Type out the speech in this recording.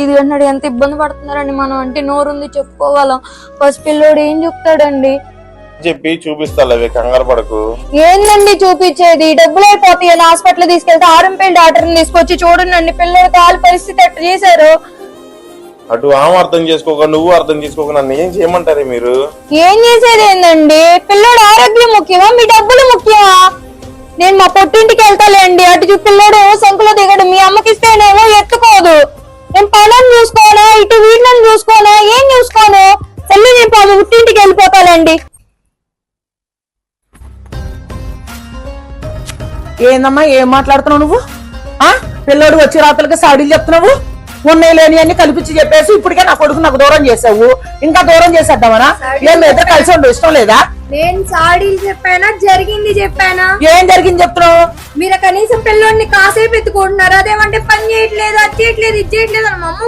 ఇది అన్నాడు. ఎంత ఇబ్బంది పడుతున్నారండి. మనం అంటే నోరుంది చెప్పుకోగలం. ఫస్ట్ పిల్లోడు ఏం చెప్తాడండి? చెప్పి చూపిస్తాలే, కంగారు పడకు. ఏందండి చూపించేది? డబ్బులు అయిపోతాయి అని హాస్పిటల్ తీసుకెళ్తే ఆర్ఎంపీ డాక్టర్ని తీసుకొచ్చి చూడండి పిల్లలు కాలు పరిస్థితి ఎట్లా చేశారు. అటు ఆమె అర్థం చేసుకోక నువ్వు అర్థం చేసుకోక నన్ను ఏం చేయమంటారే మీరు? ఏం చేసేది ఏందండి? పిల్లోడు ఆరోగ్యం ముఖ్యమా మీ డబ్బులు ముఖ్యమా? నేను మా పొట్టింటికి వెళ్తాలేండి. అటు పిల్లోడు సంకులో దిగడు. మీ అమ్మకిస్తేనేమో ఎత్తుకోదు. నేను పనులను చూసుకోనా, ఇటు వీళ్ళని చూసుకోనా, ఏం చూసుకోను? తల్లి నేను పుట్టింటికి వెళ్ళిపోతానండి. ఏందమ్మా ఏం మాట్లాడుతున్నావు నువ్వు? పిల్లోడు వచ్చి రాత్రులకి సాడీలు చెప్తున్నావు. ఉన్నాయి లేని అన్ని కల్పించి చెప్పేసి ఇప్పటికే నా కొడుకు నాకు దూరం చేసావు. ఇంకా దూరం చేసేద్దామనా? ఏం ఇద్దరు కలిసి ఉండు ఇష్టం లేదా? నేను సాడీలు చెప్పానా, జరిగింది చెప్పానా? ఏం జరిగింది చెప్తున్నావు? మీరు కనీసం పిల్లోడిని కాసేపు ఎత్తుకుంటున్నారు. అదేమంటే పని చేయట్లేదు, అది చేయట్లేదు, ఇది చేయట్లేదు అని